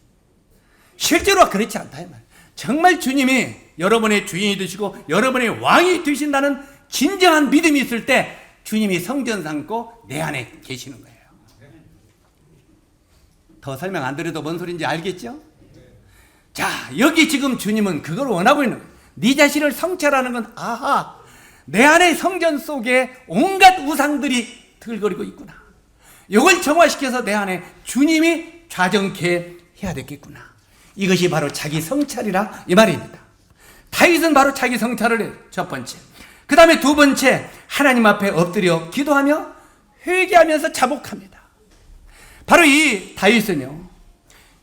실제로 그렇지 않다 이 말이에요. 정말 주님이 여러분의 주인이 되시고 여러분의 왕이 되신다는 진정한 믿음이 있을 때 주님이 성전 삼고 내 안에 계시는 거예요. 더 설명 안 드려도 뭔 소리인지 알겠죠? 자, 여기 지금 주님은 그걸 원하고 있는 거예요. 네 자신을 성찰하는 건, 아하, 내 안에 성전 속에 온갖 우상들이 들거리고 있구나. 이걸 정화시켜서 내 안에 주님이 좌정케 해야 되겠구나. 이것이 바로 자기 성찰이라 이 말입니다. 다윗은 바로 자기 성찰을 해요. 첫 번째. 그 다음에 두 번째, 하나님 앞에 엎드려 기도하며 회개하면서 자복합니다. 바로 이 다윗은요,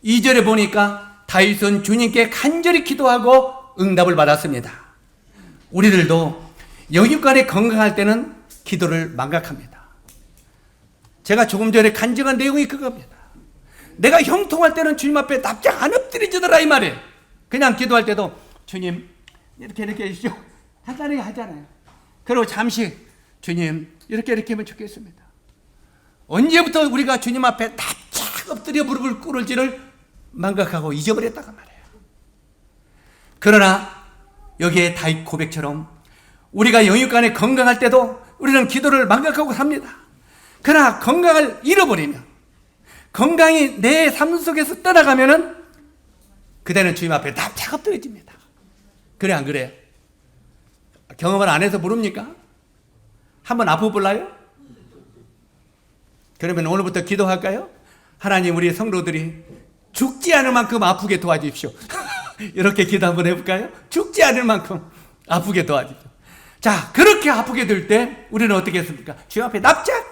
2절에 보니까 다윗은 주님께 간절히 기도하고 응답을 받았습니다. 우리들도 영육간에 건강할 때는 기도를 망각합니다. 제가 조금 전에 간증한 내용이 그겁니다. 내가 형통할 때는 주님 앞에 납작 안 엎드려지더라 이 말이에요. 그냥 기도할 때도 주님 이렇게 해주시오 하잖아요. 그리고 잠시 주님 이렇게 하면 좋겠습니다. 언제부터 우리가 주님 앞에 납작 엎드려 무릎을 꿇을지를 망각하고 잊어버렸다가 말이에요. 그러나 여기에 다윗 고백처럼 우리가 영육간에 건강할 때도 우리는 기도를 망각하고 삽니다. 그러나 건강을 잃어버리면, 건강이 내 삶 속에서 떠나가면은 그대는 주님 앞에 납작 엎드려집니다. 그래 안 그래요? 경험을 안 해서 모릅니까? 한번 아파볼라요? 그러면 오늘부터 기도할까요? 하나님, 우리 성도들이 죽지 않을 만큼 아프게 도와주십시오. 이렇게 기도 한번 해볼까요? 죽지 않을 만큼 아프게 도와주십시오. 자, 그렇게 아프게 될 때 우리는 어떻게 했습니까? 주님 앞에 납작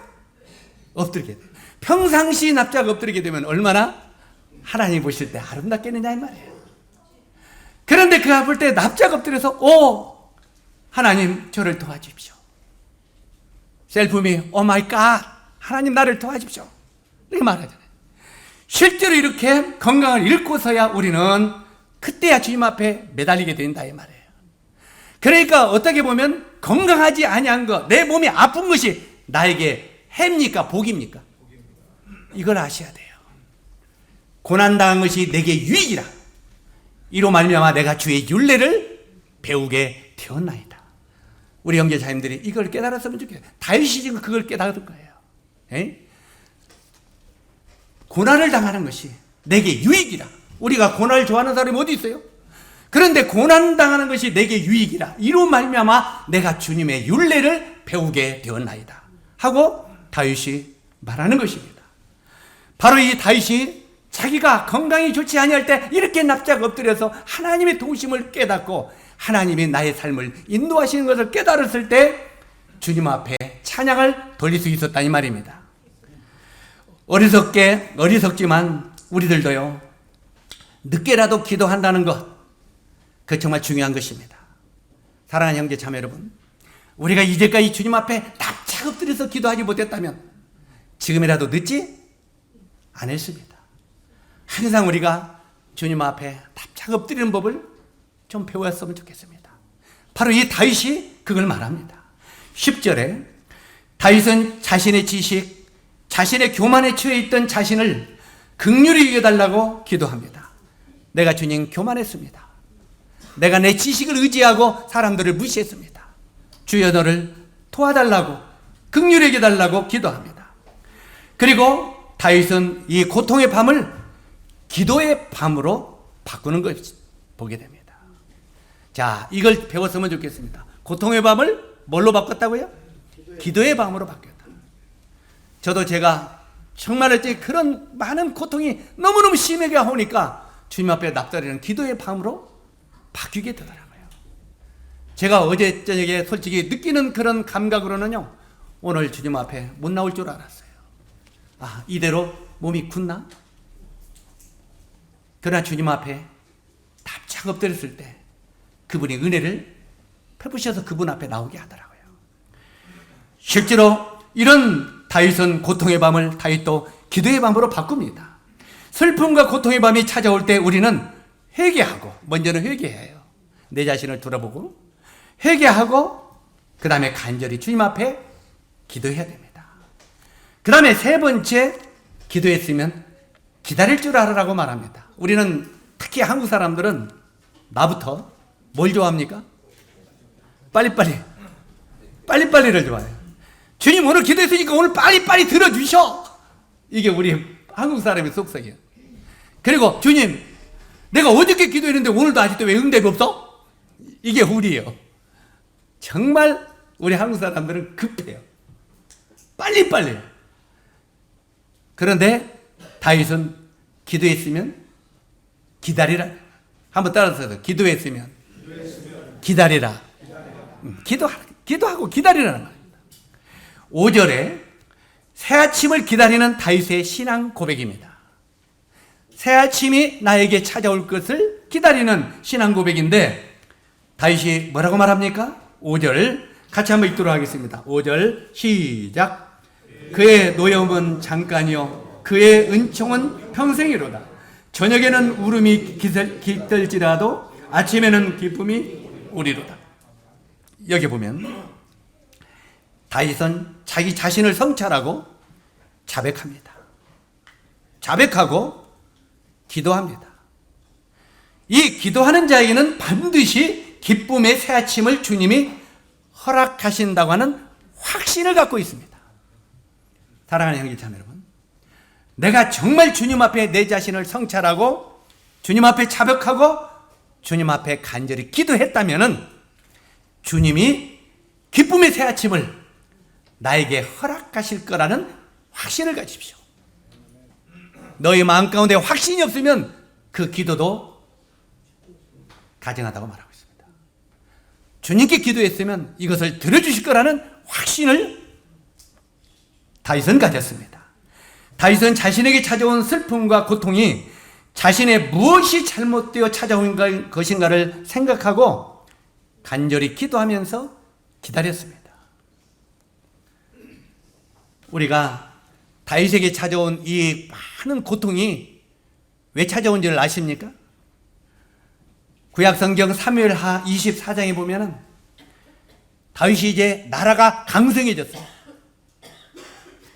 엎드리게 돼요. 평상시 납작 엎드리게 되면 얼마나 하나님 보실 때 아름답겠느냐 이 말이에요. 그런데 그 아플 때 납작 엎드려서 오 하나님 저를 도와주십시오. 셀프미 오 마이 갓 하나님 나를 도와주십시오. 이렇게 말하잖아요. 실제로 이렇게 건강을 잃고서야 우리는 그때야 주님 앞에 매달리게 된다 이 말이에요. 그러니까 어떻게 보면 건강하지 아니한 것, 내 몸이 아픈 것이 나에게 해입니까 복입니까? 이걸 아셔야 돼요. 고난당한 것이 내게 유익이라. 이로 말미암아 내가 주의 율례를 배우게 되었나이다. 우리 형제 자님들이 이걸 깨달았으면 좋겠어요. 다윗이 지금 그걸 깨달은 거예요. 에? 고난을 당하는 것이 내게 유익이라. 우리가 고난을 좋아하는 사람이 어디 있어요? 그런데 고난 당하는 것이 내게 유익이라. 이로 말미암아 내가 주님의 율례를 배우게 되었나이다 하고 다윗이 말하는 것입니다. 바로 이 다윗이 자기가 건강이 좋지 아니할 때 이렇게 납작 엎드려서 하나님의 도우심을 깨닫고 하나님이 나의 삶을 인도하시는 것을 깨달았을 때 주님 앞에 찬양을 돌릴 수 있었다 이 말입니다. 어리석지만 우리들도요, 늦게라도 기도한다는 것, 그 정말 중요한 것입니다. 사랑하는 형제 자매 여러분, 우리가 이제까지 주님 앞에 납작 엎드려서 기도하지 못했다면 지금이라도 늦지 않았습니다. 항상 우리가 주님 앞에 납작 엎드리는 법을 좀 배웠으면 좋겠습니다. 바로 이 다윗이 그걸 말합니다. 10절에 다윗은 자신의 지식, 자신의 교만에 처해 있던 자신을 긍휼히 여겨달라고 기도합니다. 내가 주님 교만했습니다. 내가 내 지식을 의지하고 사람들을 무시했습니다. 주여 너를 도와달라고 긍휼히 여겨달라고 기도합니다. 그리고 다윗은 이 고통의 밤을 기도의 밤으로 바꾸는 걸 보게 됩니다. 자, 이걸 배웠으면 좋겠습니다. 고통의 밤을 뭘로 바꿨다고요? 기도의 밤으로 바뀌었다. 저도 제가 정말 그런 많은 고통이 너무너무 심하게 오니까 주님 앞에 납달이는 기도의 밤으로 바뀌게 되더라고요. 제가 어제 저녁에 솔직히 느끼는 그런 감각으로는요, 오늘 주님 앞에 못 나올 줄 알았어요. 아, 이대로 몸이 굳나? 그러나 주님 앞에 납작 엎드렸을 때 그분이 은혜를 베푸셔서 그분 앞에 나오게 하더라고요. 실제로 이런 다윗은 고통의 밤을 다윗도 기도의 밤으로 바꿉니다. 슬픔과 고통의 밤이 찾아올 때 우리는 회개하고, 먼저는 회개해요. 내 자신을 돌아보고 회개하고 그 다음에 간절히 주님 앞에 기도해야 됩니다. 그 다음에 세 번째, 기도했으면 기다릴 줄 알아라고 말합니다. 우리는 특히 한국 사람들은 나부터 뭘 좋아합니까? 빨리빨리를 좋아해요. 주님 오늘 기도했으니까 오늘 빨리빨리 들어주셔. 이게 우리 한국 사람의 속성이에요. 그리고 주님 내가 어저께 기도했는데 오늘도 아직도 왜 응답이 없어? 이게 우리예요. 정말 우리 한국 사람들은 급해요. 빨리빨리. 그런데 다윗은 기도했으면 기다리라. 한번 따라서 기도했으면 기다리라. 기도하고 기다리라는 말입니다. 5절에 새아침을 기다리는 다윗의 신앙 고백입니다. 새아침이 나에게 찾아올 것을 기다리는 신앙 고백인데 다윗이 뭐라고 말합니까? 5절 같이 한번 읽도록 하겠습니다. 5절 시작. 그의 노여움은 잠깐이요 그의 은총은 평생이로다. 저녁에는 울음이 깃들지라도 아침에는 기쁨이 오리로다. 여기 보면 다윗은 자기 자신을 성찰하고 자백합니다. 자백하고 기도합니다. 이 기도하는 자에게는 반드시 기쁨의 새아침을 주님이 허락하신다고 하는 확신을 갖고 있습니다. 사랑하는 형제자매 여러분, 내가 정말 주님 앞에 내 자신을 성찰하고 주님 앞에 자백하고 주님 앞에 간절히 기도했다면 주님이 기쁨의 새아침을 나에게 허락하실 거라는 확신을 가지십시오. 너희 마음 가운데 확신이 없으면 그 기도도 가증하다고 말하고 있습니다. 주님께 기도했으면 이것을 들어주실 거라는 확신을 다윗은 가졌습니다. 다윗은 자신에게 찾아온 슬픔과 고통이 자신의 무엇이 잘못되어 찾아온 것인가를 생각하고 간절히 기도하면서 기다렸습니다. 우리가 다윗에게 찾아온 이 많은 고통이 왜 찾아온지를 아십니까? 구약성경 사무엘하 24장에 보면은 다윗이 이제 나라가 강성해졌어요.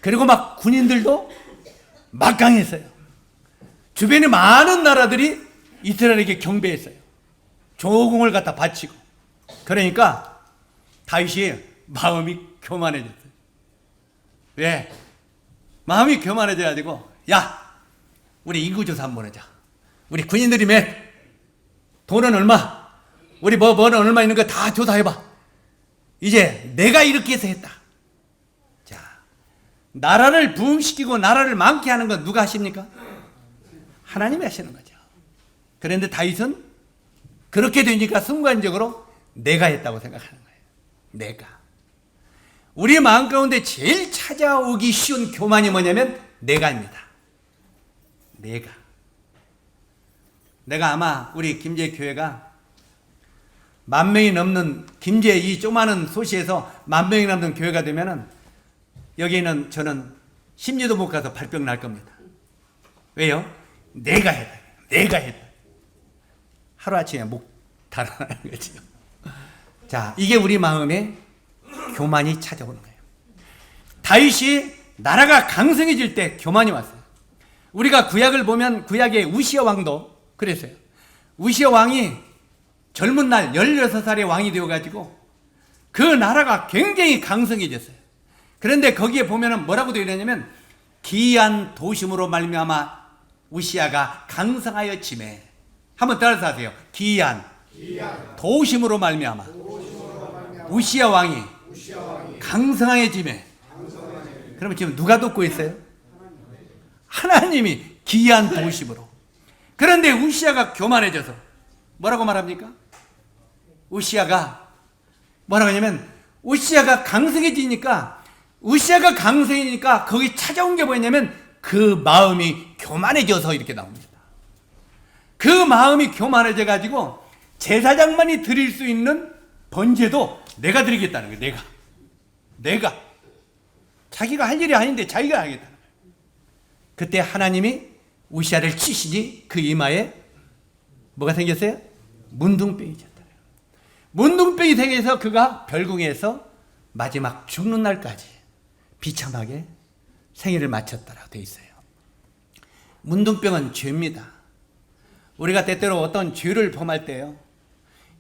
그리고 막 군인들도 막강했어요. 주변에 많은 나라들이 이스라엘에게 경배했어요. 조공을 갖다 바치고. 그러니까 다윗이 마음이 교만해졌어요. 왜? 마음이 교만해져가지고 야 우리 인구조사 한번 하자. 우리 군인들이 몇 돈은 얼마? 우리 뭐는 얼마 있는 거 다 조사해봐. 이제 내가 이렇게 해서 했다. 자, 나라를 부흥시키고 나라를 많게 하는 건 누가 하십니까? 하나님이 하시는 거죠. 그런데 다윗은 그렇게 되니까 순간적으로 내가 했다고 생각하는 거예요. 내가. 우리 마음 가운데 제일 찾아오기 쉬운 교만이 뭐냐면 내가입니다. 내가 아마 우리 김제 교회가 10,000명이 넘는 김제 이 조그마한 소시에서 10,000명이 넘는 교회가 되면은 여기는 저는 심리도 못 가서 발병 날 겁니다. 왜요? 내가 했다. 하루아침에 목 달아나는 거죠. 자, 이게 우리 마음에 교만이 찾아오는 거예요. 다윗이 나라가 강성해질 때 교만이 왔어요. 우리가 구약을 보면 구약의 우시아 왕도 그랬어요. 우시아 왕이 젊은 날 16살의 왕이 되어가지고 그 나라가 굉장히 강성해졌어요. 그런데 거기에 보면 뭐라고 되어 있냐면 기이한 도심으로 말미암아 우시아가 강성하여 지매. 한번 따라서 하세요. 기이한 도심으로 말미암아 우시아 왕이 강성하여 지매. 그러면 지금 누가 돕고 있어요? 하나님이 기이한 도심으로. 그런데 우시아가 교만해져서 뭐라고 말합니까? 우시아가 뭐라고 하냐면 우시아가 강성해지니까 거기 찾아온 게 뭐냐면 그 마음이 교만해져서 이렇게 나옵니다. 그 마음이 교만해져 가지고 제사장만이 드릴 수 있는 번제도 내가 드리겠다는 거예요. 내가 자기가 할 일이 아닌데 자기가 하겠다는 거예요. 그때 하나님이 우시아를 치시니 그 이마에 뭐가 생겼어요? 문둥병이 졌다. 문둥병이 생겨서 그가 별궁에서 마지막 죽는 날까지 비참하게 생애를 마쳤다라고 되어 있어요. 문둥병은 죄입니다. 우리가 때때로 어떤 죄를 범할 때요,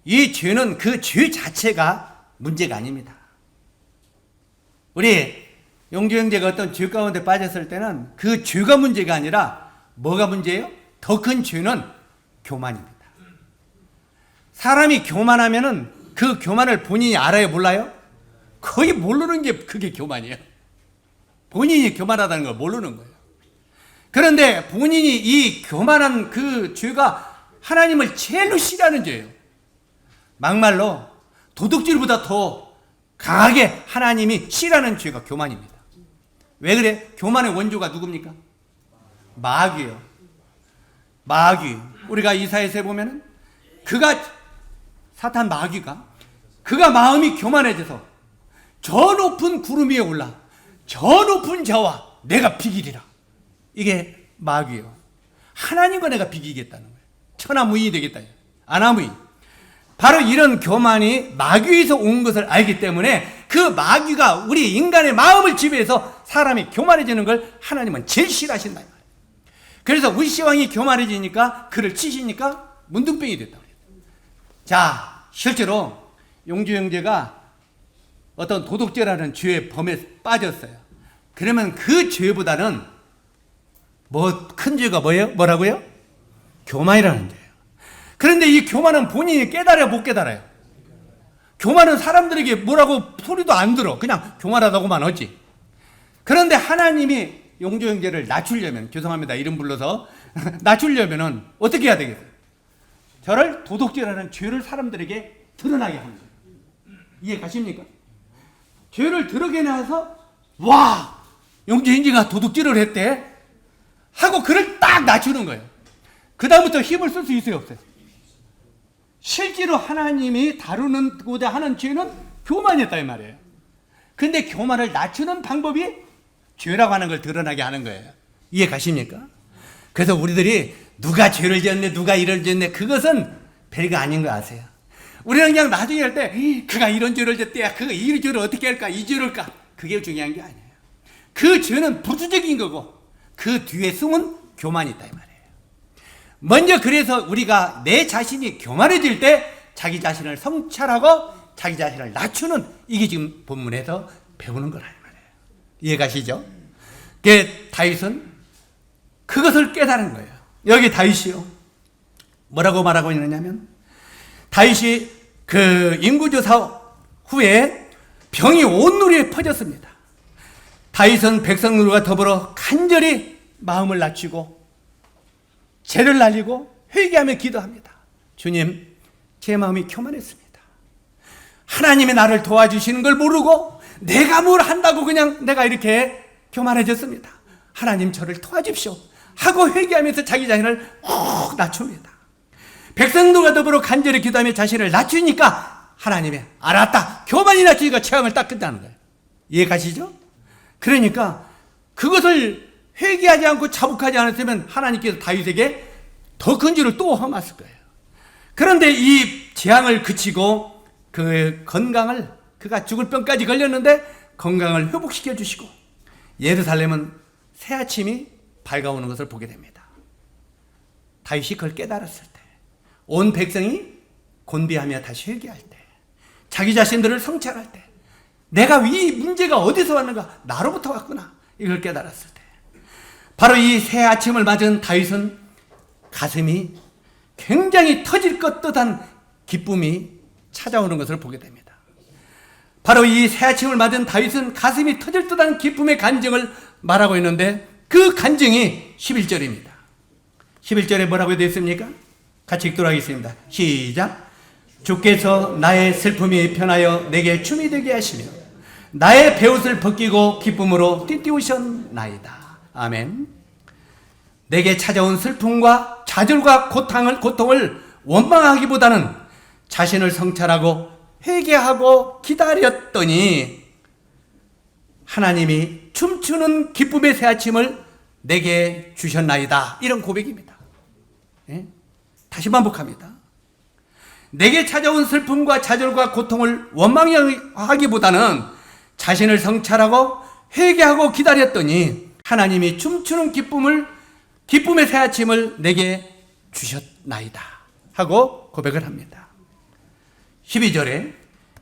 이 죄는 그 죄 자체가 문제가 아닙니다. 우리 용주 형제가 어떤 죄 가운데 빠졌을 때는 그 죄가 문제가 아니라 뭐가 문제예요? 더 큰 죄는 교만입니다. 사람이 교만하면은 그 교만을 본인이 알아요, 몰라요? 거의 모르는 게 그게 교만이에요. 본인이 교만하다는 걸 모르는 거예요. 그런데 본인이 이 교만한 그 죄가 하나님을 제일로 싫어하는 죄예요. 막말로 도둑질보다 더 강하게 하나님이 싫어하는 죄가 교만입니다. 왜 그래? 교만의 원조가 누굽니까? 마귀예요. 마귀. 우리가 이사야서에 보면은 그가 사탄 마귀가 그가 마음이 교만해져서 저 높은 구름 위에 올라 저 높은 자와 내가 비기리라. 이게 마귀예요. 하나님과 내가 비기겠다는 거예요. 천하무인이 되겠다. 아나무인. 바로 이런 교만이 마귀에서 온 것을 알기 때문에 그 마귀가 우리 인간의 마음을 지배해서 사람이 교만해지는 걸 하나님은 제일 싫어하신다. 그래서 우시왕이 교만해지니까 그를 치시니까 문둥병이 됐다. 자, 실제로 용주 형제가 어떤 도둑질하는 죄의 범에 빠졌어요. 그러면 그 죄보다는 큰 죄가 뭐예요? 뭐라고요? 교만이라는 죄예요. 그런데 이 교만은 본인이 깨달아요, 못 깨달아요? 교만은 사람들에게 뭐라고 소리도 안 들어. 그냥 교만하다고만 하지. 그런데 하나님이 용주 형제를 낮추려면, 죄송합니다, 이름 불러서 낮추려면은 어떻게 해야 되겠어요? 저를 도둑질하는 죄를 사람들에게 드러나게 하는 거예요. 이해 가십니까? 죄를 드러내게 해서 와, 용주 형제가 도둑질을 했대 하고 그를 딱 낮추는 거예요. 그 다음부터 힘을 쓸 수 있어요, 없어요? 실제로 하나님이 다루고자 하는 죄는 교만이었다 이 말이에요. 근데 교만을 낮추는 방법이 죄라고 하는 걸 드러나게 하는 거예요. 이해 가십니까? 그래서 우리들이 누가 죄를 지었네, 누가 이를 지었네, 그것은 별거 아닌 거 아세요? 우리는 그냥 나중에 할 때 그가 이런 죄를 지었대, 그가 이 죄를 어떻게 할까, 이 죄를 할까, 그게 중요한 게 아니에요. 그 죄는 부수적인 거고 그 뒤에 숨은 교만이 있다 이 말이에요. 먼저 그래서 우리가 내 자신이 교만해질 때 자기 자신을 성찰하고 자기 자신을 낮추는, 이게 지금 본문에서 배우는 거라 이 말이에요. 이해 가시죠? 다윗은 그것을 깨달은 거예요. 여기 다윗이요, 뭐라고 말하고 있느냐면, 다윗이 그 인구조사 후에 병이 온 누리에 퍼졌습니다. 다윗은 백성들과 더불어 간절히 마음을 낮추고 죄를 날리고 회개하며 기도합니다. 주님, 제 마음이 교만했습니다. 하나님이 나를 도와주시는 걸 모르고 내가 뭘 한다고 그냥 내가 이렇게 교만해졌습니다. 하나님 저를 도와주십시오 하고 회개하면서 자기 자신을 꼭 낮춥니다. 백성들과 더불어 간절히 기도하며 자신을 낮추니까 하나님이 알았다, 교만이 낮추니까 재앙을 딱 끝나는 거예요. 이해 가시죠? 그러니까 그것을 회개하지 않고 자복하지 않았으면 하나님께서 다윗에게 더 큰 죄를 또 험했을 거예요. 그런데 이 재앙을 그치고 그 건강을, 그가 죽을 병까지 걸렸는데 건강을 회복시켜 주시고 예루살렘은 새 아침이 밝아오는 것을 보게 됩니다. 다윗이 그걸 깨달았을 때, 온 백성이 곤비하며 다시 회개할 때, 자기 자신들을 성찰할 때, 내가 이 문제가 어디서 왔는가, 나로부터 왔구나, 이걸 깨달았을 때, 바로 이 새 아침을 맞은 다윗은 가슴이 굉장히 터질 것 듯한 기쁨이 찾아오는 것을 보게 됩니다. 바로 이 새 아침을 맞은 다윗은 가슴이 터질 듯한 기쁨의 간증을 말하고 있는데, 그 간증이 11절입니다. 11절에 뭐라고 되어 있습니까? 같이 읽도록 하겠습니다. 시작. 주께서 나의 슬픔이 편하여 내게 춤이 되게 하시며 나의 베옷을 벗기고 기쁨으로 띠띠우셨나이다. 아멘. 내게 찾아온 슬픔과 좌절과 고통을 원망하기보다는 자신을 성찰하고 회개하고 기다렸더니 하나님이 춤추는 기쁨의 새 아침을 내게 주셨나이다. 이런 고백입니다. 예? 다시 반복합니다. 내게 찾아온 슬픔과 좌절과 고통을 원망하기보다는 자신을 성찰하고 회개하고 기다렸더니 하나님이 춤추는 기쁨의 새 아침을 내게 주셨나이다 하고 고백을 합니다. 12절에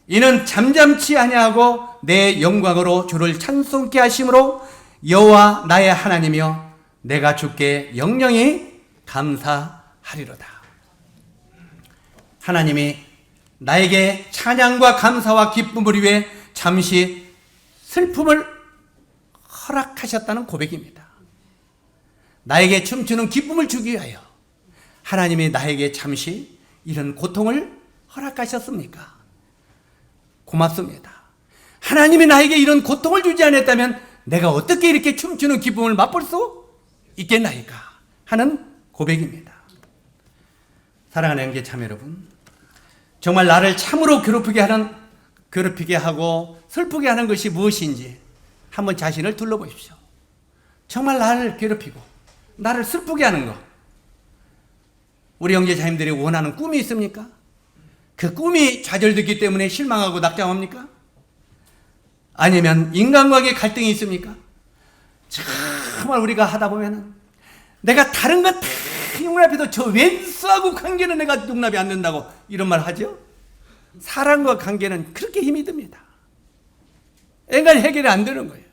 이는 잠잠치 아니하고 내 영광으로 주를 찬송케 하심으로 여호와 나의 하나님이여 내가 주께 영영히 감사하리로다. 하나님이 나에게 찬양과 감사와 기쁨을 위해 잠시 슬픔을 허락하셨다는 고백입니다. 나에게 춤추는 기쁨을 주기 위하여 하나님이 나에게 잠시 이런 고통을 허락하셨습니까? 고맙습니다. 하나님이 나에게 이런 고통을 주지 않았다면 내가 어떻게 이렇게 춤추는 기쁨을 맛볼 수 있겠나이까 하는 고백입니다. 사랑하는 형제 자매 여러분, 정말 나를 참으로 괴롭히게 하고 슬프게 하는 것이 무엇인지 한번 자신을 둘러보십시오. 정말 나를 괴롭히고 나를 슬프게 하는 것, 우리 형제 자매들이 원하는 꿈이 있습니까? 그 꿈이 좌절됐기 때문에 실망하고 낙담합니까? 아니면 인간관계 갈등이 있습니까? 정말 우리가 하다 보면은 내가 다른 것 다 용납해도 저 왼수하고 관계는 내가 용납이 안 된다고 이런 말 하죠? 사람과 관계는 그렇게 힘이 듭니다. 인간이 해결이 안 되는 거예요.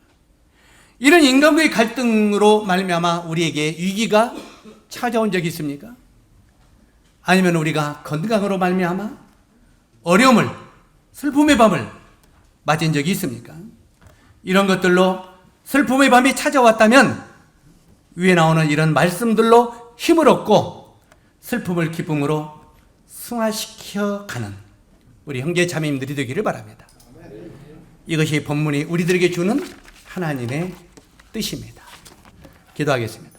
이런 인간과의 갈등으로 말미암아 우리에게 위기가 찾아온 적이 있습니까? 아니면 우리가 건강으로 말미암아 어려움을, 슬픔의 밤을 맞은 적이 있습니까? 이런 것들로 슬픔의 밤이 찾아왔다면 위에 나오는 이런 말씀들로 힘을 얻고 슬픔을 기쁨으로 승화시켜 가는 우리 형제 자매님들이 되기를 바랍니다. 이것이 본문이 우리들에게 주는 하나님의 뜻입니다. 기도하겠습니다.